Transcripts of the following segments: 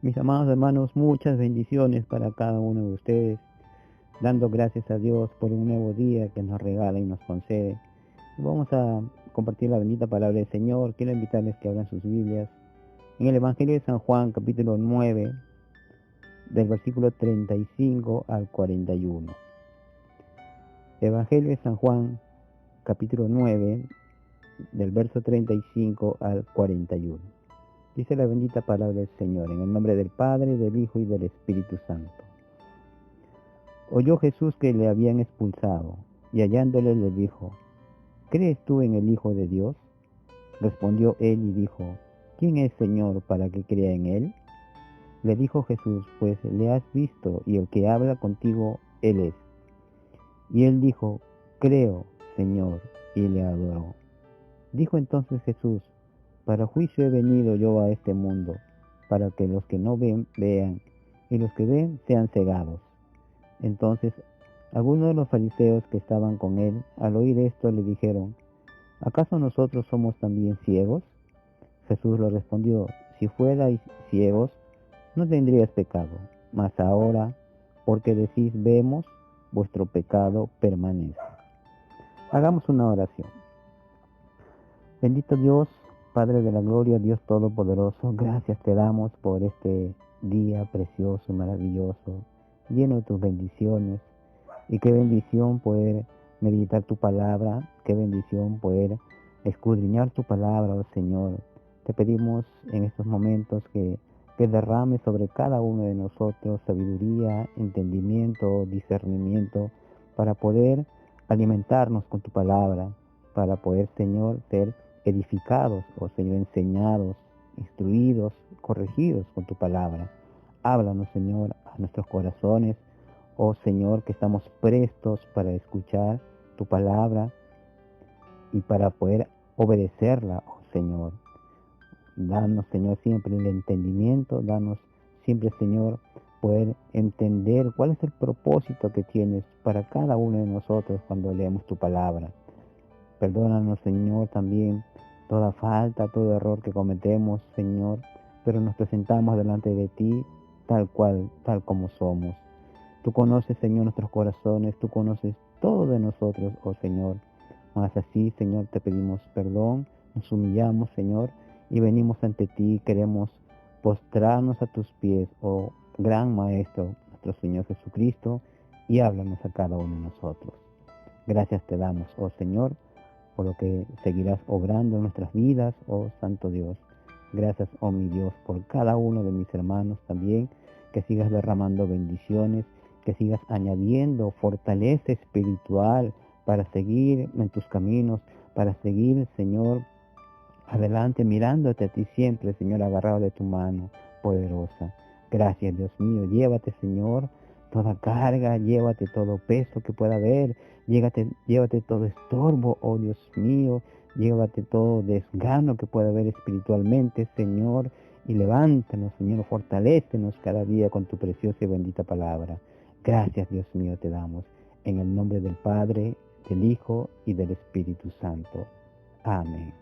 Mis amados hermanos, muchas bendiciones para cada uno de ustedes, dando gracias a Dios por un nuevo día que nos regala y nos concede. Vamos a compartir la bendita palabra del Señor. Quiero invitarles que abran sus Biblias en el Evangelio de San Juan, capítulo 9, del versículo 35 al 41. Evangelio de San Juan, capítulo 9, del verso 35 al 41. Dice la bendita palabra del Señor, en el nombre del Padre, del Hijo y del Espíritu Santo. Oyó Jesús que le habían expulsado, y hallándole le dijo: ¿Crees tú en el Hijo de Dios? Respondió él y dijo: ¿Quién es, Señor, para que crea en él? Le dijo Jesús: Pues le has visto, y el que habla contigo, él es. Y él dijo: Creo, Señor, y le adoró. Dijo entonces Jesús: Para juicio he venido yo a este mundo, para que los que no ven, vean, y los que ven sean cegados. Entonces algunos de los fariseos que estaban con él, al oír esto, le dijeron: ¿Acaso nosotros somos también ciegos? Jesús le respondió: Si fuerais ciegos, no tendríais pecado, mas ahora, porque decís vemos, vuestro pecado permanece. Hagamos una oración. Bendito Dios, Padre de la gloria, Dios todopoderoso, gracias te damos por este día precioso, maravilloso, lleno de tus bendiciones. Y qué bendición poder meditar tu palabra, qué bendición poder escudriñar tu palabra, oh Señor. Te pedimos en estos momentos que derrame sobre cada uno de nosotros sabiduría, entendimiento, discernimiento, para poder alimentarnos con tu palabra, para poder, Señor, ser edificados, oh Señor, enseñados, instruidos, corregidos con tu palabra. Háblanos, Señor, a nuestros corazones, oh Señor, que estamos prestos para escuchar tu palabra y para poder obedecerla, oh Señor. Danos, Señor, siempre el entendimiento, danos siempre, Señor, poder entender cuál es el propósito que tienes para cada uno de nosotros cuando leemos tu palabra. Perdónanos, Señor, también toda falta, todo error que cometemos, Señor, pero nos presentamos delante de ti tal cual, tal como somos. Tú conoces, Señor, nuestros corazones, tú conoces todo de nosotros, oh Señor. Más así, Señor, te pedimos perdón, nos humillamos, Señor, y venimos ante ti, queremos postrarnos a tus pies, oh gran Maestro, nuestro Señor Jesucristo, y háblanos a cada uno de nosotros. Gracias te damos, oh Señor, por lo que seguirás obrando en nuestras vidas, oh Santo Dios. Gracias, oh mi Dios, por cada uno de mis hermanos también, que sigas derramando bendiciones, que sigas añadiendo fortaleza espiritual para seguir en tus caminos, para seguir, Señor, adelante, mirándote a ti siempre, Señor, agarrado de tu mano poderosa. Gracias, Dios mío. Llévate, Señor, toda carga, llévate todo peso que pueda haber, llévate todo estorbo, oh Dios mío, llévate todo desgano que pueda haber espiritualmente, Señor, y levántanos, Señor, fortalécenos cada día con tu preciosa y bendita palabra. Gracias, Dios mío, te damos, en el nombre del Padre, del Hijo y del Espíritu Santo. Amén.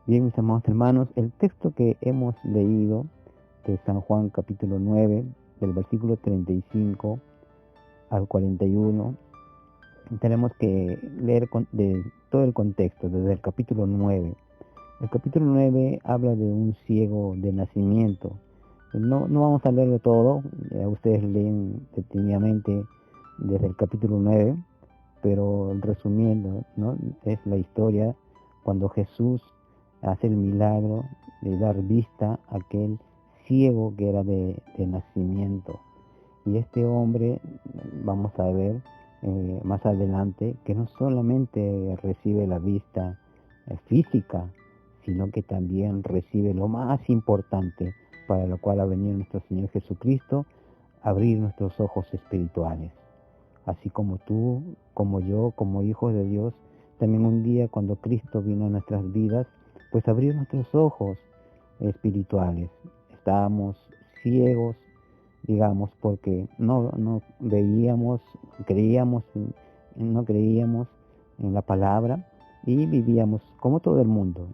Bien, mis amados hermanos, el texto que hemos leído de San Juan capítulo 9, del versículo 35 al 41, tenemos que leer de todo el contexto, desde el capítulo 9. El capítulo 9 habla de un ciego de nacimiento. No vamos a leerlo todo, ustedes leen detenidamente desde el capítulo 9, pero resumiendo, ¿no? Es la historia cuando Jesús hace el milagro de dar vista a aquel ciego que era de nacimiento. Y este hombre, vamos a ver más adelante, que no solamente recibe la vista física, sino que también recibe lo más importante para lo cual ha venido nuestro Señor Jesucristo, abrir nuestros ojos espirituales. Así como tú, como yo, como hijos de Dios, también un día cuando Cristo vino a nuestras vidas, pues abrió nuestros ojos espirituales. Estábamos ciegos, digamos, porque no veíamos, no creíamos en la palabra y vivíamos como todo el mundo,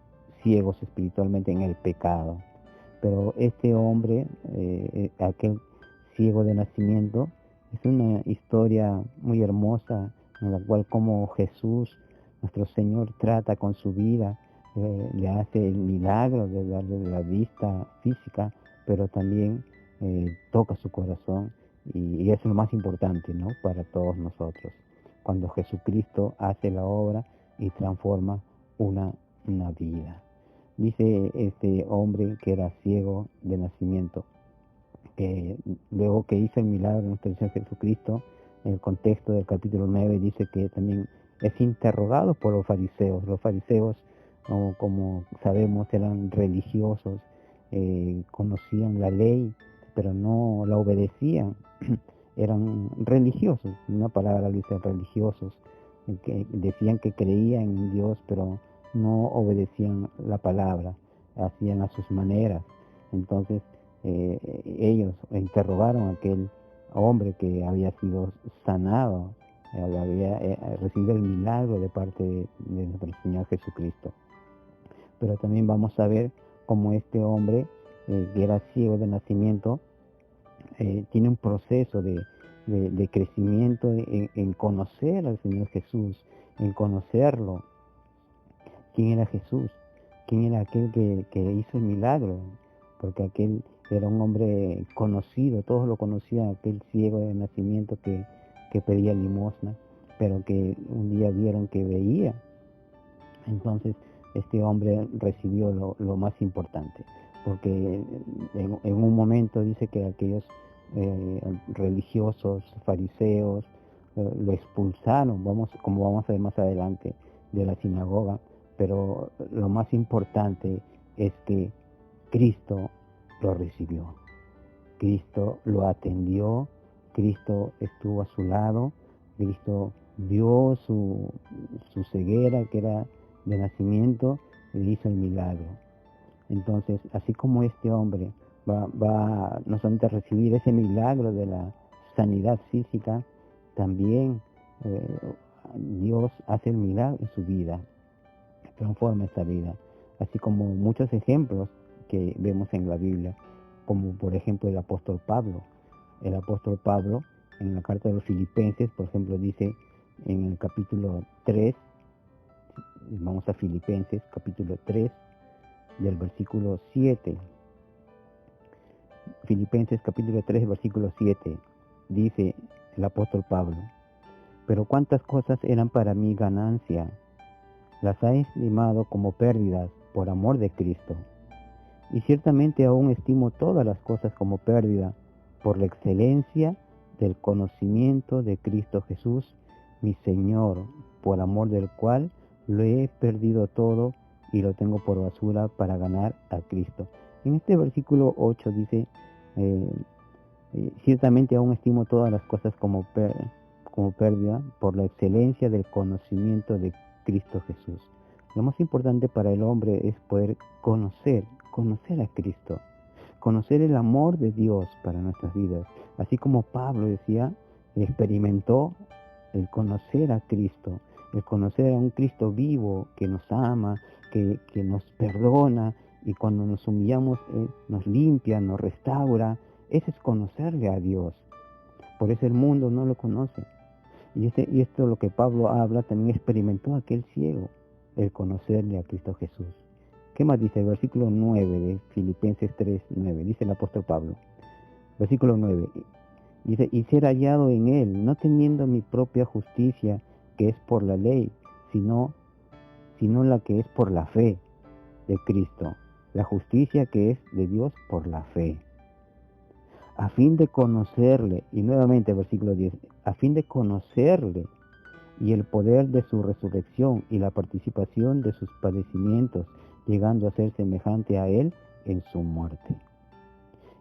ciegos espiritualmente en el pecado. Pero este hombre, aquel ciego de nacimiento, es una historia muy hermosa en la cual como Jesús, nuestro Señor, trata con su vida, le hace el milagro de darle la vista física, pero también toca su corazón y es lo más importante, ¿no?, para todos nosotros, cuando Jesucristo hace la obra y transforma una vida. Dice este hombre que era ciego de nacimiento, que luego que hizo el milagro de nuestro Señor Jesucristo, en el contexto del capítulo 9 dice que también es interrogado por los fariseos. Los fariseos, como sabemos, eran religiosos, conocían la ley, pero no la obedecían. Eran religiosos, una palabra lo dice, religiosos, que decían que creían en Dios, pero no obedecían la palabra, hacían a sus maneras. Entonces ellos interrogaron a aquel hombre que había sido sanado, había recibido el milagro de parte de nuestro Señor Jesucristo. Pero también vamos a ver cómo este hombre, que era ciego de nacimiento, tiene un proceso de crecimiento en conocer al Señor Jesús, en conocerlo. ¿Quién era Jesús? ¿Quién era aquel que hizo el milagro? Porque aquel era un hombre conocido, todos lo conocían, aquel ciego de nacimiento que pedía limosna, pero que un día vieron que veía. Entonces este hombre recibió lo más importante, porque en un momento dice que aquellos religiosos, fariseos, lo expulsaron, como vamos a ver más adelante, de la sinagoga, pero lo más importante es que Cristo lo recibió, Cristo lo atendió, Cristo estuvo a su lado, Cristo vio su ceguera, que era de nacimiento, y hizo el milagro. Entonces, así como este hombre va no solamente a recibir ese milagro de la sanidad física, también Dios hace el milagro en su vida, transforma esta vida, así como muchos ejemplos que vemos en la Biblia, como por ejemplo el apóstol Pablo. El apóstol Pablo, en la carta de los Filipenses, por ejemplo, dice en el capítulo 3, vamos a Filipenses, capítulo 3, del versículo 7. Filipenses capítulo 3, versículo 7, dice el apóstol Pablo: pero cuántas cosas eran para mí ganancia, las he estimado como pérdidas por amor de Cristo. Y ciertamente aún estimo todas las cosas como pérdida por la excelencia del conocimiento de Cristo Jesús, mi Señor, por amor del cual lo he perdido todo y lo tengo por basura para ganar a Cristo. En este versículo 8 dice, ciertamente aún estimo todas las cosas como pérdida por la excelencia del conocimiento de Cristo Jesús. Lo más importante para el hombre es poder conocer a Cristo, conocer el amor de Dios para nuestras vidas. Así como Pablo decía, experimentó el conocer a Cristo, el conocer a un Cristo vivo que nos ama, que nos perdona, y cuando nos humillamos, nos limpia, nos restaura. Ese es conocerle a Dios. Por eso el mundo no lo conoce. Y esto es lo que Pablo habla, también experimentó aquel ciego, el conocerle a Cristo Jesús. ¿Qué más dice el versículo 9 de Filipenses 3, 9? Dice el apóstol Pablo, versículo 9, dice: y ser hallado en él, no teniendo mi propia justicia, que es por la ley, sino la que es por la fe de Cristo, la justicia que es de Dios por la fe, a fin de conocerle. Y nuevamente versículo 10, a fin de conocerle y el poder de su resurrección y la participación de sus padecimientos, llegando a ser semejante a él en su muerte.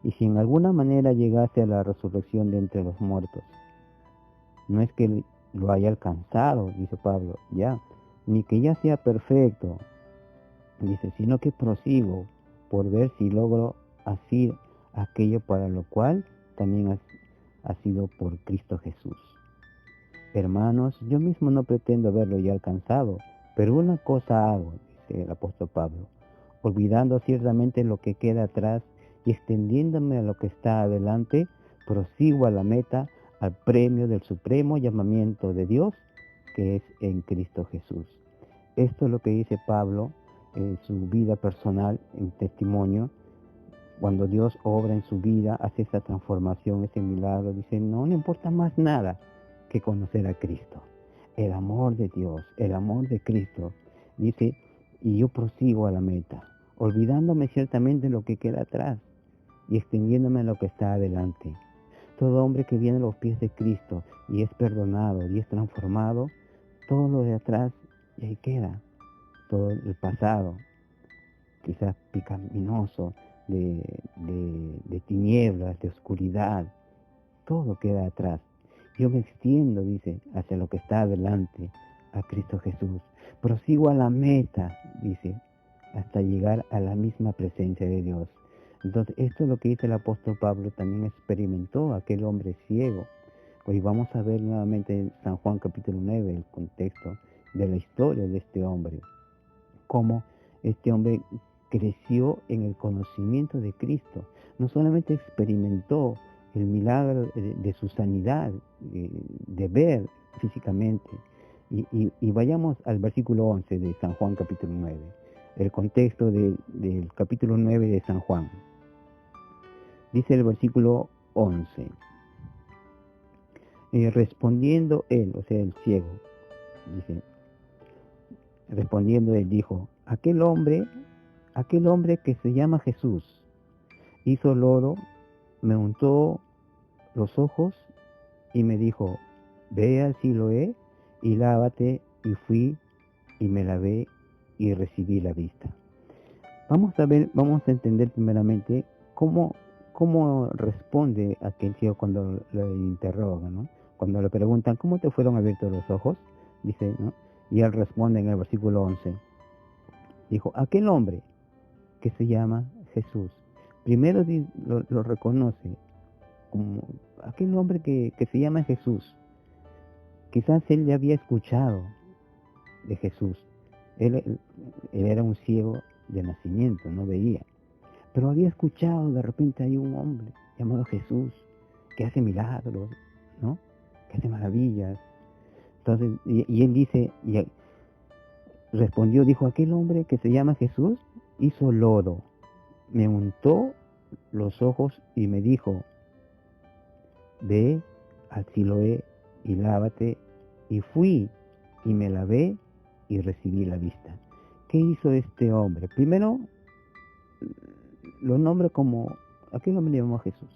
Y si en alguna manera llegase a la resurrección de entre los muertos, no es que lo haya alcanzado, dice Pablo, ya, ni que ya sea perfecto, dice, sino que prosigo por ver si logro así aquello para lo cual también ha sido por Cristo Jesús. Hermanos, yo mismo no pretendo haberlo ya alcanzado, pero una cosa hago, dice el apóstol Pablo, olvidando ciertamente lo que queda atrás y extendiéndome a lo que está adelante, prosigo a la meta, al premio del supremo llamamiento de Dios, que es en Cristo Jesús. Esto es lo que dice Pablo en su vida personal, en testimonio. Cuando Dios obra en su vida, hace esa transformación, ese milagro, dice, no le importa más nada que conocer a Cristo. El amor de Dios, el amor de Cristo. Dice, y yo prosigo a la meta, olvidándome ciertamente lo que queda atrás y extendiéndome a lo que está adelante. Todo hombre que viene a los pies de Cristo y es perdonado y es transformado, todo lo de atrás y ahí queda. Todo el pasado, quizás pecaminoso, de tinieblas, de oscuridad, todo queda atrás. Yo me extiendo, dice, hacia lo que está adelante, a Cristo Jesús. Prosigo a la meta, dice, hasta llegar a la misma presencia de Dios. Entonces, esto es lo que dice el apóstol Pablo, también experimentó aquel hombre ciego. Hoy vamos a ver nuevamente en San Juan capítulo 9 el contexto de la historia de este hombre. Cómo este hombre creció en el conocimiento de Cristo. No solamente experimentó el milagro de su sanidad, de ver físicamente. Y vayamos al versículo 11 de San Juan capítulo 9, el contexto del capítulo 9 de San Juan. Dice el versículo 11, respondiendo él, o sea, el ciego, dice, respondiendo él dijo, aquel hombre que se llama Jesús, hizo lodo, me untó los ojos y me dijo, ve al Siloé y lávate, y fui y me lavé y recibí la vista. Vamos a entender primeramente cómo responde aquel ciego cuando le interrogan, ¿no? Cuando le preguntan, ¿cómo te fueron abiertos los ojos? Dice, ¿no? Y él responde en el versículo 11, dijo, aquel hombre que se llama Jesús. Primero lo reconoce como aquel hombre que se llama Jesús. Quizás él ya había escuchado de Jesús. Él era un ciego de nacimiento, no veía. Pero había escuchado, de repente hay un hombre llamado Jesús que hace milagros, ¿no? Que hace maravillas. Entonces, y él dice, y respondió, dijo, aquel hombre que se llama Jesús hizo lodo, me untó los ojos y me dijo, ve al Siloé y lávate, y fui y me lavé y recibí la vista. ¿Qué hizo este hombre? Primero lo nombra como, aquel hombre le llamó a Jesús.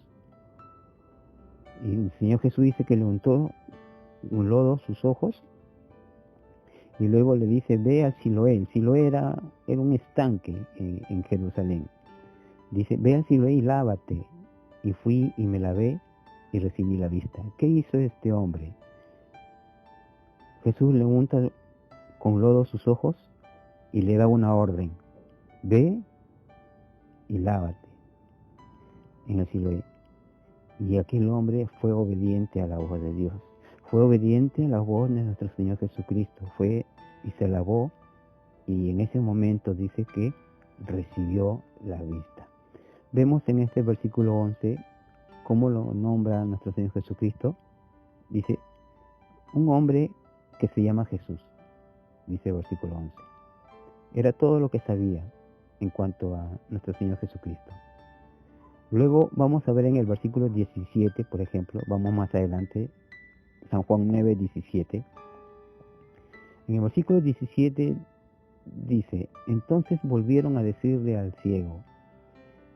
Y el Señor Jesús dice que le untó un lodo sus ojos, y luego le dice, ve al Siloé. El Siloé era un estanque en Jerusalén. Dice, ve al Siloé y lávate. Y fui y me lavé y recibí la vista. ¿Qué hizo este hombre? Jesús le unta con lodo sus ojos y le da una orden. Ve y lávate en el Siloé. Y aquel hombre fue obediente a la voz de Dios. Fue obediente a la voz de nuestro Señor Jesucristo. Fue y se lavó, y en ese momento dice que recibió la vista. Vemos en este versículo 11 cómo lo nombra nuestro Señor Jesucristo. Dice, un hombre que se llama Jesús, dice el versículo 11. Era todo lo que sabía en cuanto a nuestro Señor Jesucristo. Luego vamos a ver en el versículo 17, por ejemplo, vamos más adelante, San Juan 9, 17. En el versículo 17 dice, entonces volvieron a decirle al ciego,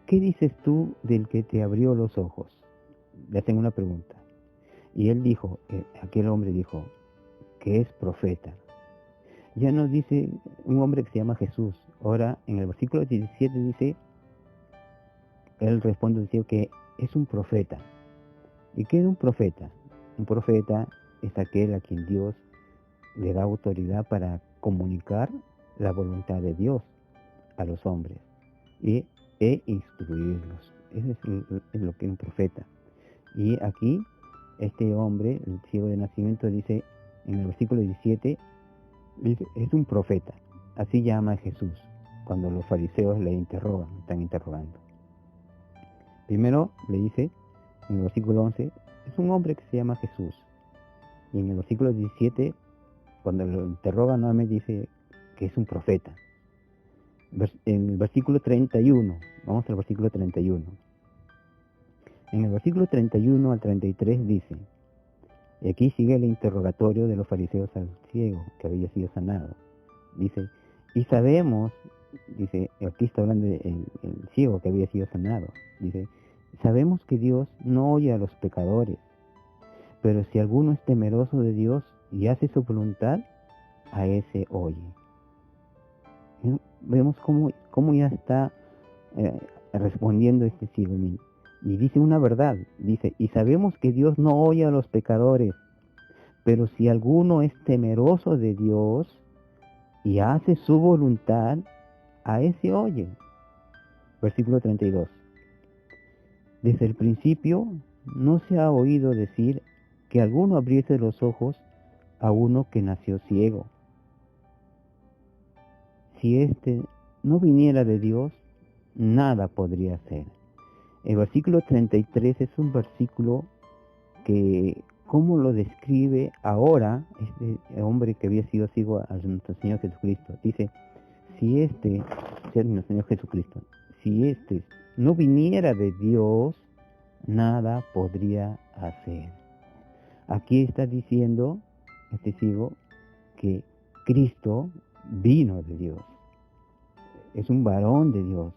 ¿qué dices tú del que te abrió los ojos? Le hacen una pregunta. Y él dijo, aquel hombre dijo, que es profeta. Ya nos dice un hombre que se llama Jesús. Ahora en el versículo 17 dice, él responde diciendo que es un profeta. ¿Y qué es un profeta? Un profeta es aquel a quien Dios le da autoridad para comunicar la voluntad de Dios a los hombres e instruirlos. Eso es lo que es un profeta. Y aquí este hombre, el ciego de nacimiento, dice en el versículo 17, dice, es un profeta. Así llama a Jesús. cuando los fariseos le están interrogando. Primero le dice, en el versículo 11, es un hombre que se llama Jesús. Y en el versículo 17, cuando lo interroga nuevamente, dice que es un profeta. En el versículo 31, vamos al versículo 31. En el versículo 31 al 33 dice, y aquí sigue el interrogatorio de los fariseos al ciego que había sido sanado. Dice, y sabemos, dice, aquí está hablando del el ciego que había sido sanado. Dice, sabemos que Dios no oye a los pecadores, pero si alguno es temeroso de Dios y hace su voluntad, a ese oye. Vemos cómo ya está respondiendo este ciego. Y dice una verdad, dice, y sabemos que Dios no oye a los pecadores, pero si alguno es temeroso de Dios y hace su voluntad, a ese oye. Versículo 32. Desde el principio no se ha oído decir que alguno abriese los ojos a uno que nació ciego. Si éste no viniera de Dios, nada podría hacer. El versículo 33 es un versículo que, ¿cómo lo describe ahora este hombre que había sido ciego a nuestro Señor Jesucristo? Dice, si nuestro Señor Jesucristo, si este no viniera de Dios, nada podría hacer. Aquí está diciendo este ciego que Cristo vino de Dios. Es un varón de Dios.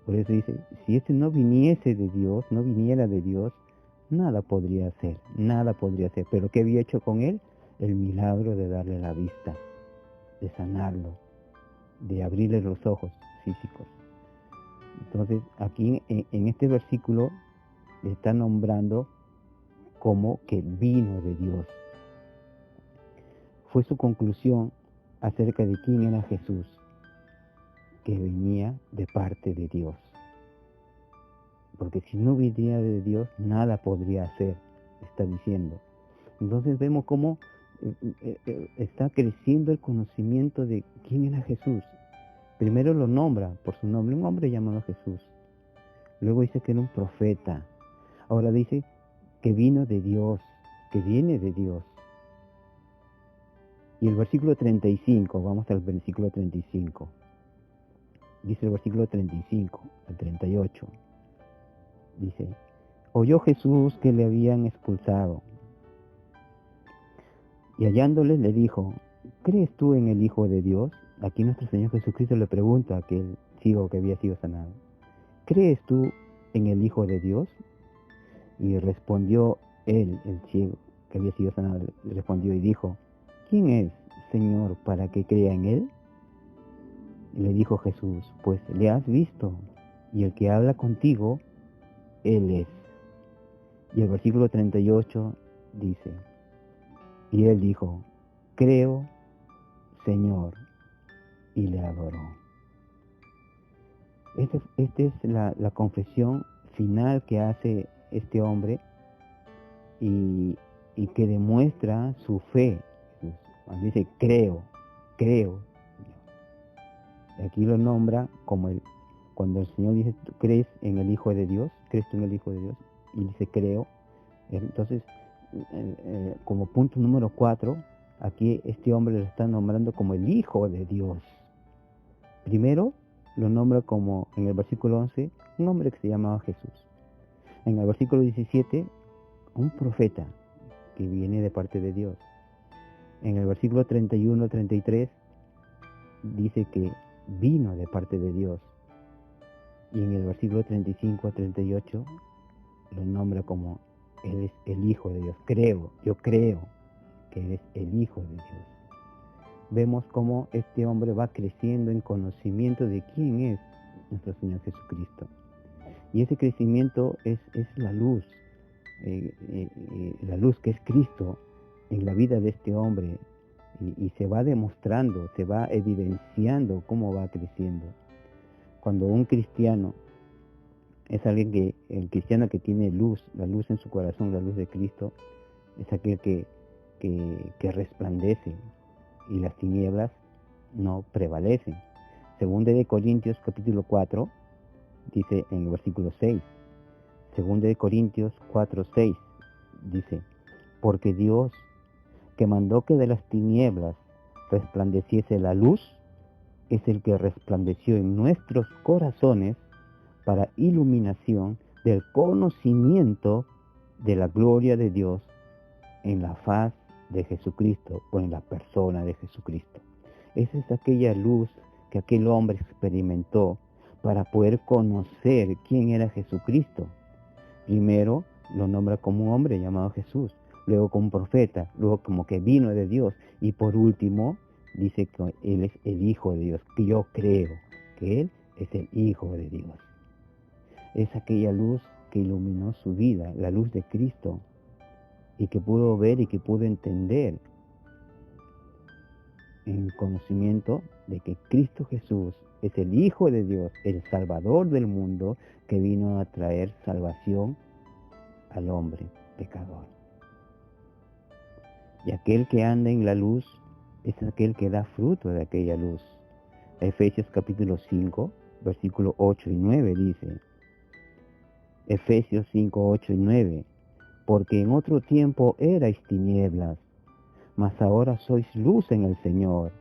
Por eso dice, si este no viniese de Dios, no viniera de Dios, nada podría hacer, nada podría hacer. Pero ¿qué había hecho con él? El milagro de darle la vista, de sanarlo, de abrirle los ojos físicos. Entonces, aquí en este versículo le está nombrando como que vino de Dios. Fue su conclusión acerca de quién era Jesús, que venía de parte de Dios. Porque si no viniera de Dios, nada podría hacer, está diciendo. Entonces vemos cómo está creciendo el conocimiento de quién era Jesús. Primero lo nombra por su nombre, un hombre llamado Jesús. Luego dice que era un profeta. Ahora dice que vino de Dios, que viene de Dios. Y el versículo 35, vamos al versículo 35. Dice el versículo 35 al 38. Dice, oyó Jesús que le habían expulsado. Y hallándoles le dijo, ¿crees tú en el Hijo de Dios? Aquí nuestro Señor Jesucristo le pregunta a aquel ciego que había sido sanado, ¿crees tú en el Hijo de Dios? Y respondió él, el ciego que había sido sanado, respondió y dijo, ¿quién es, Señor, para que crea en él? Y le dijo Jesús, pues le has visto, y el que habla contigo, él es. Y el versículo 38 dice, y él dijo, creo, Señor, y le adoró. Esta es la confesión final que hace este hombre y que demuestra su fe. Cuando dice creo. Aquí lo nombra como cuando el Señor dice, ¿tú crees en el Hijo de Dios? ¿Crees tú en el Hijo de Dios? Y dice creo. Entonces, como punto número 4, aquí este hombre lo está nombrando como el Hijo de Dios. Primero lo nombra como, en el versículo 11, un hombre que se llamaba Jesús. En el versículo 17, un profeta que viene de parte de Dios. En el versículo 31-33 dice que vino de parte de Dios. Y en el versículo 35-38 lo nombra como Él es el Hijo de Dios. Yo creo que Él es el Hijo de Dios. Vemos cómo este hombre va creciendo en conocimiento de quién es nuestro Señor Jesucristo. Y ese crecimiento es la luz que es Cristo en la vida de este hombre. Y se va demostrando, se va evidenciando cómo va creciendo. Cuando un cristiano es alguien el cristiano que tiene luz, la luz en su corazón, la luz de Cristo, es aquel que resplandece y las tinieblas no prevalecen. Segunda de Corintios capítulo 4, dice en el versículo 6. Segunda de Corintios 4, 6, dice, porque Dios, que mandó que de las tinieblas resplandeciese la luz, es el que resplandeció en nuestros corazones para iluminación del conocimiento de la gloria de Dios en la faz de Jesucristo o en la persona de Jesucristo. Esa es aquella luz que aquel hombre experimentó para poder conocer quién era Jesucristo. Primero lo nombra como un hombre llamado Jesús, luego como un profeta, luego como que vino de Dios, y por último dice que Él es el Hijo de Dios, que yo creo que Él es el Hijo de Dios. Es aquella luz que iluminó su vida, la luz de Cristo, y que pudo ver y que pudo entender en conocimiento de que Cristo Jesús es el Hijo de Dios, el Salvador del mundo, que vino a traer salvación al hombre pecador. Y aquel que anda en la luz es aquel que da fruto de aquella luz. Efesios capítulo 5, versículos 8 y 9 dice, Efesios 5, 8 y 9, porque en otro tiempo erais tinieblas, mas ahora sois luz en el Señor.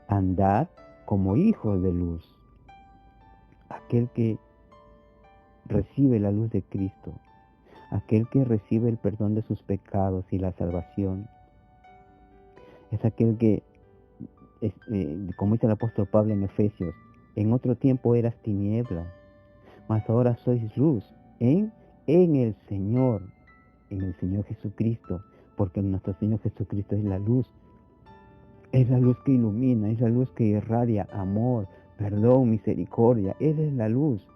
Andad como hijos de luz. Aquel que recibe la luz de Cristo, aquel que recibe el perdón de sus pecados y la salvación, es aquel que, como dice el apóstol Pablo en Efesios, en otro tiempo eras tinieblas, mas ahora sois luz en el Señor Jesucristo, porque nuestro Señor Jesucristo es la luz que ilumina, es la luz que irradia amor, perdón, misericordia. Él es la luz.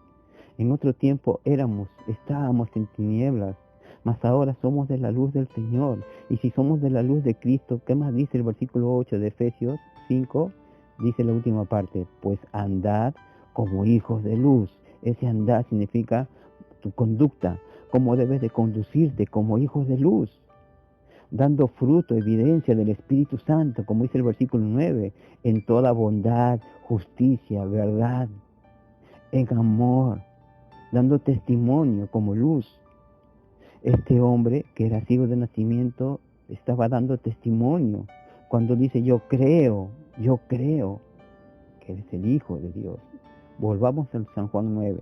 En otro tiempo estábamos en tinieblas, mas ahora somos de la luz del Señor. Y si somos de la luz de Cristo, ¿qué más dice el versículo 8 de Efesios 5? Dice la última parte, pues andad como hijos de luz. Ese andar significa tu conducta, cómo debes de conducirte como hijos de luz, dando fruto, evidencia del Espíritu Santo, como dice el versículo 9, en toda bondad, justicia, verdad, en amor, dando testimonio como luz. Este hombre, que era ciego de nacimiento, estaba dando testimonio cuando dice, yo creo que eres el Hijo de Dios. Volvamos al San Juan 9.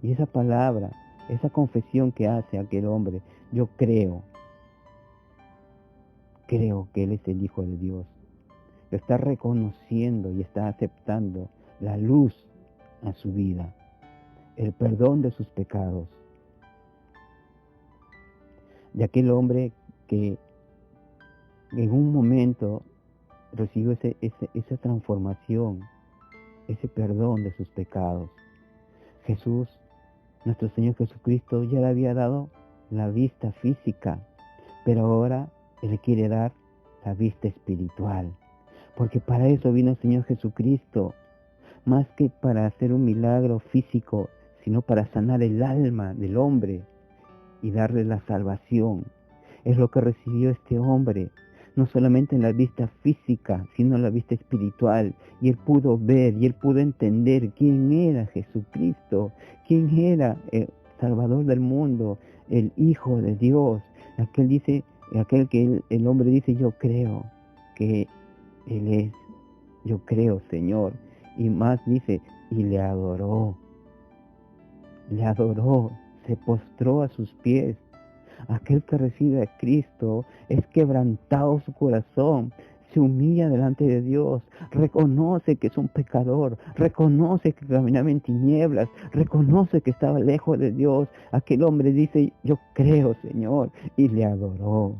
Y esa palabra, esa confesión que hace aquel hombre, yo creo que Él es el Hijo de Dios. Lo está reconociendo y está aceptando la luz a su vida, el perdón de sus pecados. De aquel hombre que en un momento recibió esa transformación, ese perdón de sus pecados. Jesús, nuestro Señor Jesucristo, ya le había dado la vista física, pero ahora Él quiere dar la vista espiritual, porque para eso vino el Señor Jesucristo, más que para hacer un milagro físico, sino para sanar el alma del hombre y darle la salvación. Es lo que recibió este hombre, no solamente en la vista física, sino en la vista espiritual. Y él pudo ver y él pudo entender quién era Jesucristo, quién era el Salvador del mundo, el Hijo de Dios. Aquel que el hombre dice, yo creo que Él es, yo creo, Señor. Y más dice, y le adoró, se postró a sus pies. Aquel que recibe a Cristo es quebrantado su corazón, se humilla delante de Dios, reconoce que es un pecador, reconoce que caminaba en tinieblas, reconoce que estaba lejos de Dios. Aquel hombre dice, yo creo, Señor, y le adoró.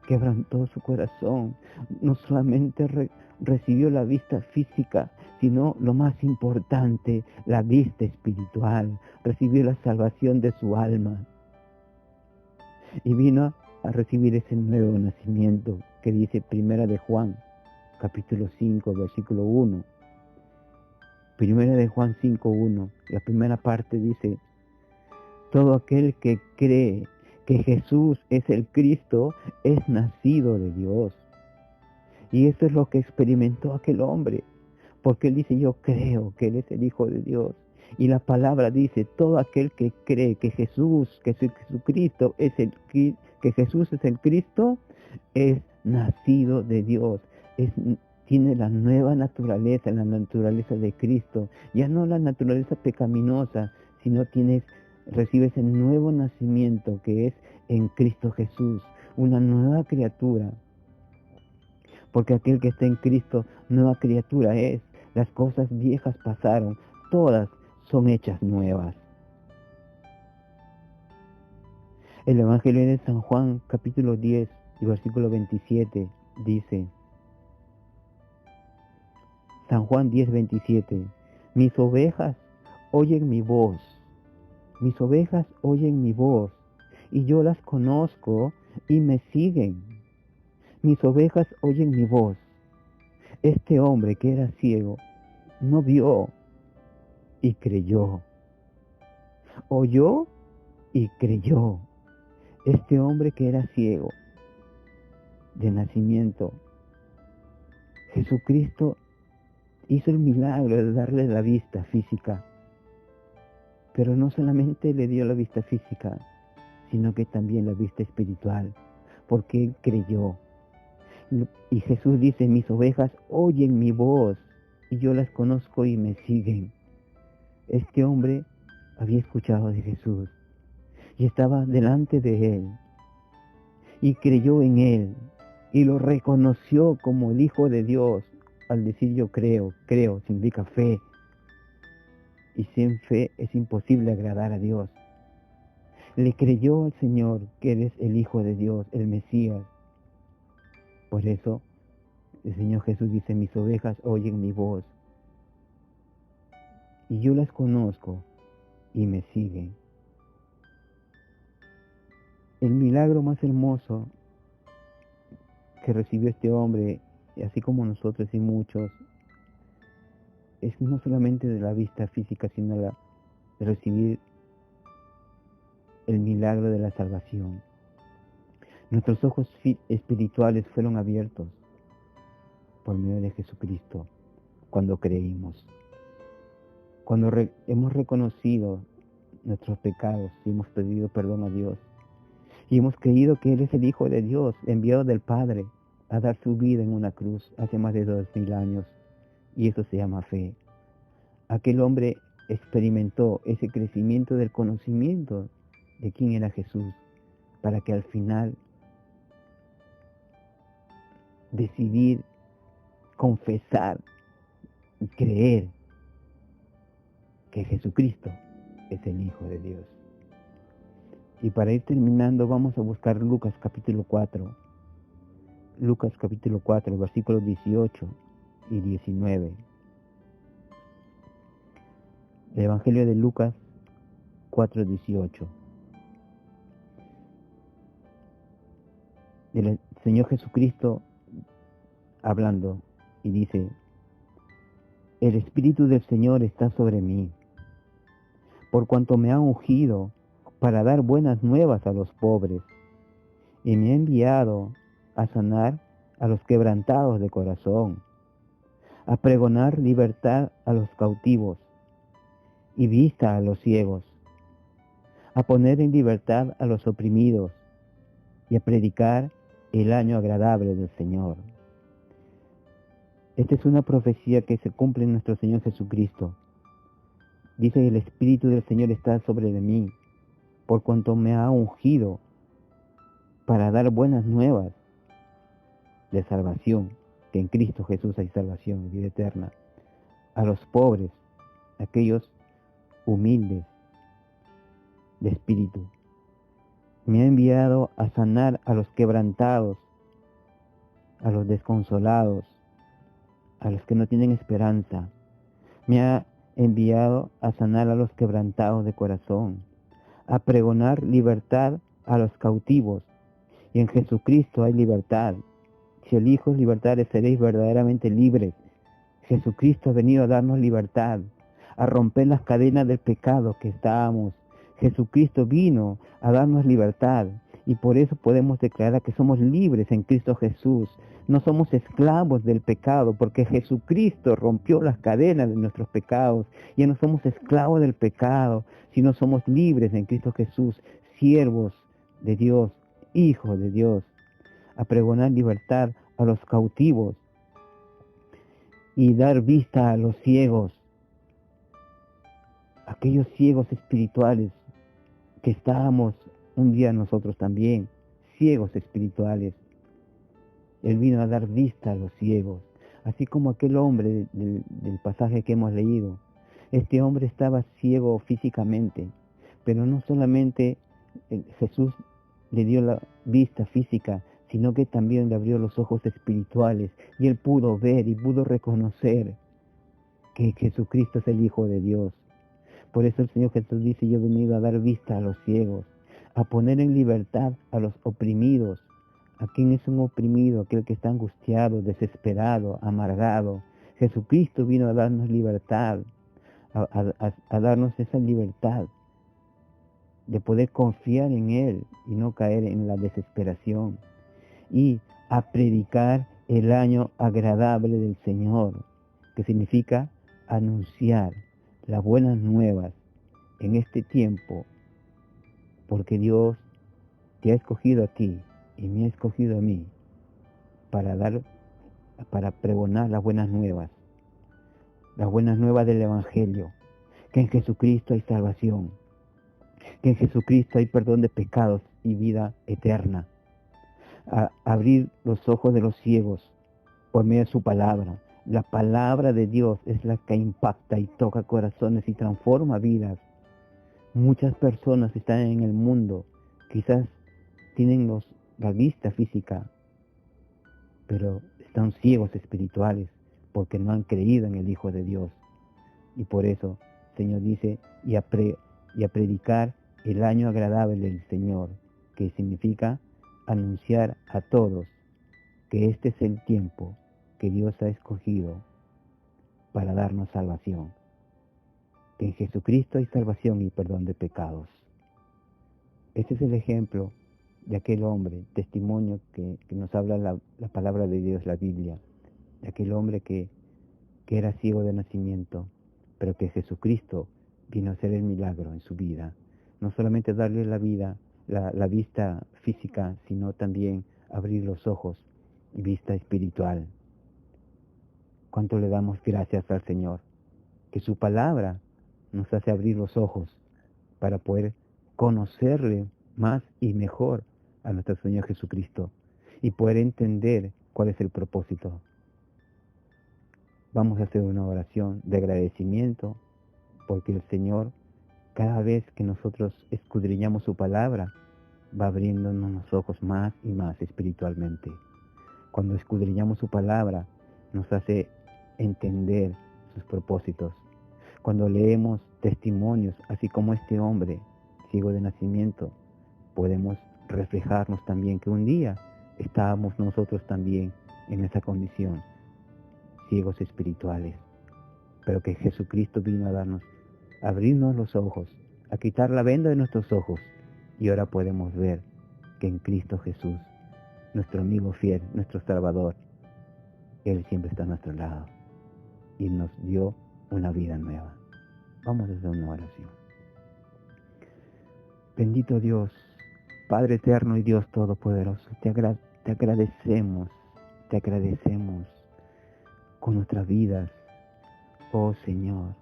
Quebrantó su corazón, no solamente recibió la vista física, sino lo más importante, la vista espiritual, recibió la salvación de su alma. Y vino a recibir ese nuevo nacimiento que dice Primera de Juan, capítulo 5, versículo 1. Primera de Juan 5, 1. La primera parte dice, todo aquel que cree que Jesús es el Cristo es nacido de Dios. Y eso es lo que experimentó aquel hombre. porque Él dice, yo creo que Él es el Hijo de Dios. Y la palabra dice, todo aquel que cree que Jesucristo es que Jesús es el Cristo, es nacido de Dios, tiene la nueva naturaleza, la naturaleza de Cristo, ya no la naturaleza pecaminosa, sino recibes el nuevo nacimiento que es en Cristo Jesús, una nueva criatura. Porque aquel que está en Cristo, nueva criatura es. Las cosas viejas pasaron, todas son hechas nuevas. El Evangelio de San Juan, capítulo 10 y versículo 27, dice, San Juan 10, 27, mis ovejas oyen mi voz, mis ovejas oyen mi voz, y yo las conozco y me siguen. Mis ovejas oyen mi voz. Este hombre que era ciego no vio y creyó. Oyó y creyó. Este hombre que era ciego de nacimiento, Jesucristo hizo el milagro de darle la vista física. Pero no solamente le dio la vista física, sino que también la vista espiritual, porque él creyó. Y Jesús dice, mis ovejas oyen mi voz, y yo las conozco y me siguen. Este hombre había escuchado de Jesús, y estaba delante de él, y creyó en él, y lo reconoció como el Hijo de Dios. Al decir yo creo significa fe, y sin fe es imposible agradar a Dios. Le creyó al Señor que eres el Hijo de Dios, el Mesías. Por eso el Señor Jesús dice, mis ovejas oyen mi voz, y yo las conozco y me siguen. El milagro más hermoso que recibió este hombre, así como nosotros y muchos, es no solamente de la vista física, sino de recibir el milagro de la salvación. Nuestros ojos espirituales fueron abiertos por medio de Jesucristo cuando creímos. Cuando hemos reconocido nuestros pecados y hemos pedido perdón a Dios, y hemos creído que Él es el Hijo de Dios, enviado del Padre a dar su vida en una cruz hace más de 2000 años, y eso se llama fe. Aquel hombre experimentó ese crecimiento del conocimiento de quién era Jesús, para que al final decidir, confesar y creer que Jesucristo es el Hijo de Dios. Y para ir terminando, vamos a buscar Lucas capítulo 4. Lucas capítulo 4, versículos 18 y 19. El Evangelio de Lucas 4, 18. El Señor Jesucristo hablando y dice, el Espíritu del Señor está sobre mí, por cuanto me ha ungido para dar buenas nuevas a los pobres, y me ha enviado a sanar a los quebrantados de corazón, a pregonar libertad a los cautivos y vista a los ciegos, a poner en libertad a los oprimidos y a predicar el año agradable del Señor. Esta es una profecía que se cumple en nuestro Señor Jesucristo. Dice, el Espíritu del Señor está sobre de mí, por cuanto me ha ungido para dar buenas nuevas de salvación, que en Cristo Jesús hay salvación, vida eterna, a los pobres, aquellos humildes de espíritu. Me ha enviado a sanar a los quebrantados, a los desconsolados, a los que no tienen esperanza. Me ha enviado a sanar a los quebrantados de corazón, a pregonar libertad a los cautivos. Y en Jesucristo hay libertad. Si el Hijo os libertare, seréis verdaderamente libres. Jesucristo ha venido a darnos libertad, a romper las cadenas del pecado que estábamos. Jesucristo vino a darnos libertad. Y por eso podemos declarar que somos libres en Cristo Jesús. No somos esclavos del pecado, porque Jesucristo rompió las cadenas de nuestros pecados. Ya no somos esclavos del pecado, sino somos libres en Cristo Jesús, siervos de Dios, hijos de Dios, a pregonar libertad a los cautivos y dar vista a los ciegos, aquellos ciegos espirituales que estábamos un día nosotros también, ciegos espirituales. Él vino a dar vista a los ciegos, así como aquel hombre del pasaje que hemos leído. Este hombre estaba ciego físicamente, pero no solamente Jesús le dio la vista física, sino que también le abrió los ojos espirituales, y él pudo ver y pudo reconocer que Jesucristo es el Hijo de Dios. Por eso el Señor Jesús dice: yo he venido a dar vista a los ciegos, a poner en libertad a los oprimidos. ¿A quién es un oprimido? Aquel que está angustiado, desesperado, amargado. Jesucristo vino a darnos libertad, a darnos esa libertad de poder confiar en Él y no caer en la desesperación. Y a predicar el año agradable del Señor, que significa anunciar las buenas nuevas en este tiempo, porque Dios te ha escogido a ti y me ha escogido a mí para pregonar las buenas nuevas del Evangelio, que en Jesucristo hay salvación, que en Jesucristo hay perdón de pecados y vida eterna. A abrir los ojos de los ciegos por medio de su palabra. La palabra de Dios es la que impacta y toca corazones y transforma vidas. Muchas personas están en el mundo, quizás tienen la vista física, pero están ciegos espirituales porque no han creído en el Hijo de Dios. Y por eso el Señor dice: y a predicar el año agradable del Señor, que significa anunciar a todos que este es el tiempo que Dios ha escogido para darnos salvación, que en Jesucristo hay salvación y perdón de pecados. Este es el ejemplo de aquel hombre, testimonio que nos habla la palabra de Dios, la Biblia, de aquel hombre que era ciego de nacimiento, pero que Jesucristo vino a hacer el milagro en su vida. No solamente darle la vista física, sino también abrir los ojos y vista espiritual. ¿Cuánto le damos gracias al Señor? Que su palabra nos hace abrir los ojos para poder conocerle más y mejor a nuestro Señor Jesucristo y poder entender cuál es el propósito. Vamos a hacer una oración de agradecimiento, porque el Señor, cada vez que nosotros escudriñamos su palabra, va abriéndonos los ojos más y más espiritualmente. Cuando escudriñamos su palabra, nos hace entender sus propósitos. Cuando leemos testimonios, así como este hombre, ciego de nacimiento, podemos reflejarnos también que un día estábamos nosotros también en esa condición, ciegos espirituales, pero que Jesucristo vino a abrirnos los ojos, a quitar la venda de nuestros ojos, y ahora podemos ver que en Cristo Jesús, nuestro amigo fiel, nuestro Salvador, Él siempre está a nuestro lado y nos dio una vida nueva. Vamos a hacer una oración. Bendito Dios, Padre eterno y Dios todopoderoso, te agradecemos con nuestras vidas, oh Señor,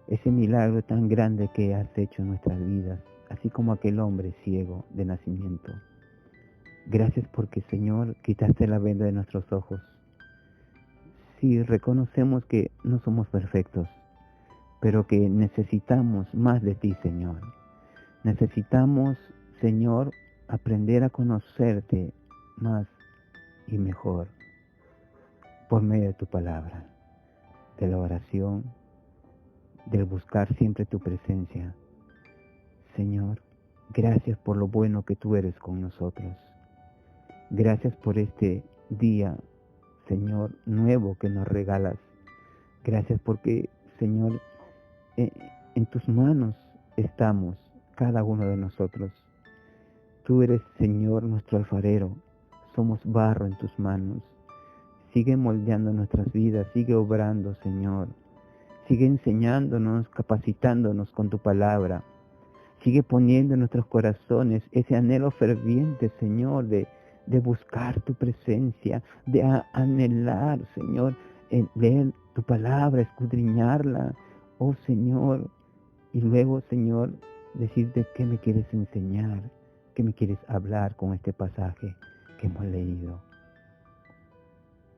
ese milagro tan grande que has hecho en nuestras vidas, así como aquel hombre ciego de nacimiento. Gracias porque, Señor, quitaste la venda de nuestros ojos. Sí, reconocemos que no somos perfectos, pero que necesitamos más de ti, Señor. Necesitamos, Señor, aprender a conocerte más y mejor por medio de tu palabra, de la oración, del buscar siempre tu presencia. Señor, gracias por lo bueno que tú eres con nosotros. Gracias por este día, Señor, nuevo que nos regalas. Gracias porque, Señor, en tus manos estamos, cada uno de nosotros. Tú eres, Señor, nuestro alfarero. Somos barro en tus manos. Sigue moldeando nuestras vidas, sigue obrando, Señor. Sigue enseñándonos, capacitándonos con tu palabra. Sigue poniendo en nuestros corazones ese anhelo ferviente, Señor, de buscar tu presencia, de anhelar, Señor, leer tu palabra, escudriñarla, oh Señor. Y luego, Señor, decirte qué me quieres enseñar, qué me quieres hablar con este pasaje que hemos leído.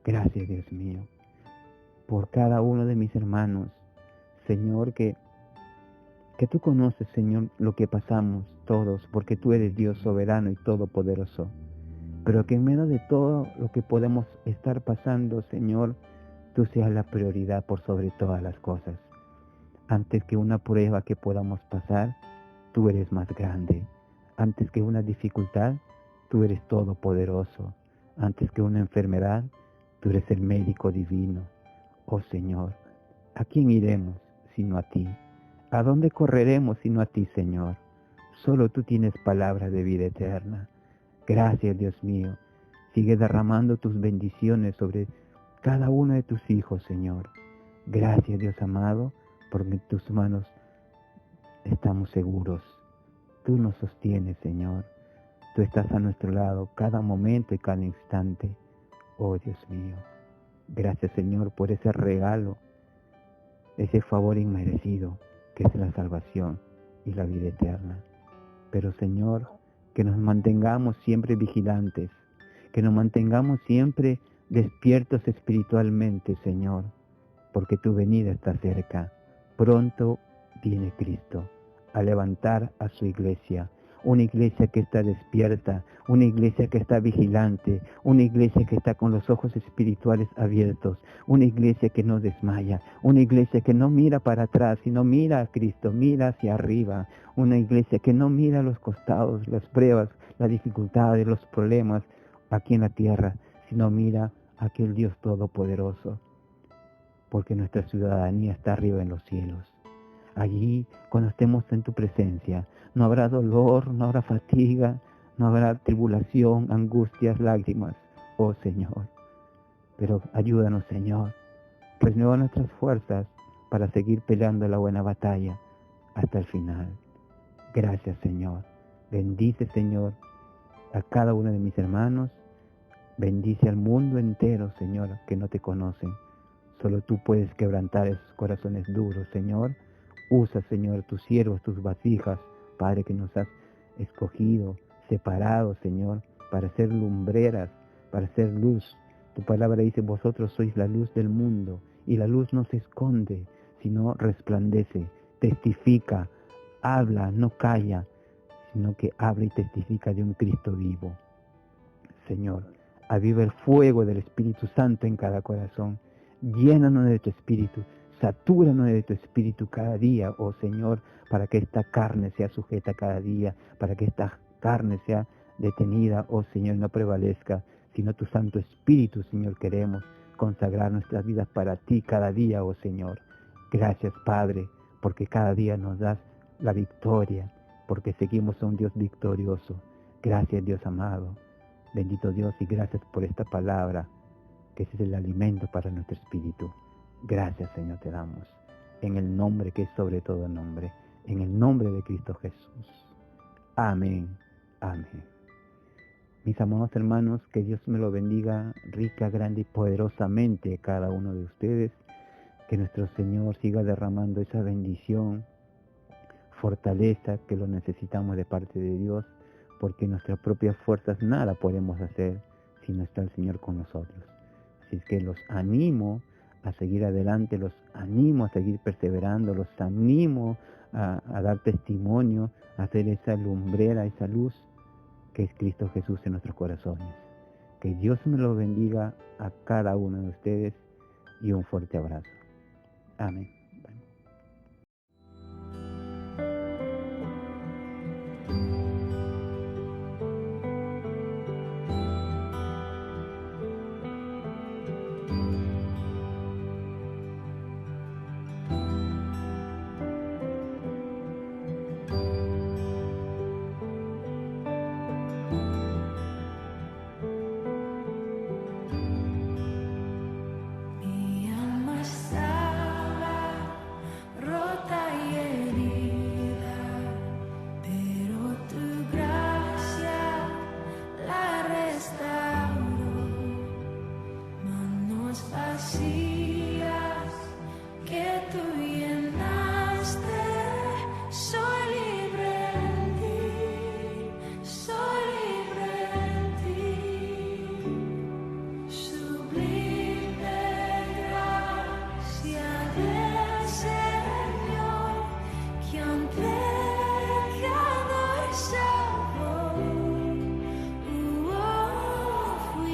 Gracias, Dios mío, por cada uno de mis hermanos, Señor, que tú conoces, Señor, lo que pasamos todos, porque tú eres Dios soberano y todopoderoso. Pero que en medio de todo lo que podemos estar pasando, Señor, tú seas la prioridad por sobre todas las cosas. Antes que una prueba que podamos pasar, tú eres más grande. Antes que una dificultad, tú eres todopoderoso. Antes que una enfermedad, tú eres el médico divino. Oh Señor, ¿a quién iremos sino a ti? ¿A dónde correremos sino a ti, Señor? Solo tú tienes palabras de vida eterna. Gracias, Dios mío. Sigue derramando tus bendiciones sobre cada uno de tus hijos, Señor. Gracias, Dios amado, porque en tus manos estamos seguros. Tú nos sostienes, Señor. Tú estás a nuestro lado cada momento y cada instante. Oh, Dios mío. Gracias, Señor, por ese regalo, ese favor inmerecido, que es la salvación y la vida eterna. Pero, Señor, que nos mantengamos siempre vigilantes, que nos mantengamos siempre despiertos espiritualmente, Señor, porque tu venida está cerca. Pronto viene Cristo a levantar a su iglesia, una iglesia que está despierta, una iglesia que está vigilante, una iglesia que está con los ojos espirituales abiertos, una iglesia que no desmaya, una iglesia que no mira para atrás, sino mira a Cristo, mira hacia arriba, una iglesia que no mira a los costados, las pruebas, las dificultades, los problemas aquí en la tierra, sino mira a aquel Dios todopoderoso, porque nuestra ciudadanía está arriba en los cielos. Allí, cuando estemos en tu presencia, no habrá dolor, no habrá fatiga, no habrá tribulación, angustias, lágrimas, oh Señor. Pero ayúdanos, Señor, renueva nuestras fuerzas para seguir peleando la buena batalla hasta el final. Gracias, Señor. Bendice, Señor, a cada uno de mis hermanos. Bendice al mundo entero, Señor, que no te conocen. Solo tú puedes quebrantar esos corazones duros, Señor. Usa, Señor, tus siervos, tus vasijas, Padre, que nos has escogido, separado, Señor, para ser lumbreras, para ser luz. Tu palabra dice, vosotros sois la luz del mundo, y la luz no se esconde, sino resplandece, testifica, habla, no calla, sino que habla y testifica de un Cristo vivo. Señor, aviva el fuego del Espíritu Santo en cada corazón. Llénanos de tu Espíritu, satúranos de tu Espíritu cada día, oh Señor, para que esta carne sea sujeta cada día, para que esta carne sea detenida, oh Señor, no prevalezca, sino tu Santo Espíritu, Señor, queremos consagrar nuestras vidas para ti cada día, oh Señor. Gracias, Padre, porque cada día nos das la victoria, porque seguimos a un Dios victorioso. Gracias, Dios amado. Bendito Dios, y gracias por esta palabra, que es el alimento para nuestro espíritu. Gracias, Señor, te damos, en el nombre que es sobre todo nombre, en el nombre de Cristo Jesús. Amén, amén. Mis amados hermanos, que Dios me lo bendiga rica, grande y poderosamente a cada uno de ustedes, que nuestro Señor siga derramando esa bendición, fortaleza que lo necesitamos de parte de Dios, porque en nuestras propias fuerzas nada podemos hacer si no está el Señor con nosotros. Así es que los animo a seguir adelante, los animo a seguir perseverando, los animo a dar testimonio, a hacer esa lumbrera, esa luz que es Cristo Jesús en nuestros corazones. Que Dios me lo bendiga a cada uno de ustedes y un fuerte abrazo. Amén.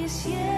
que siempre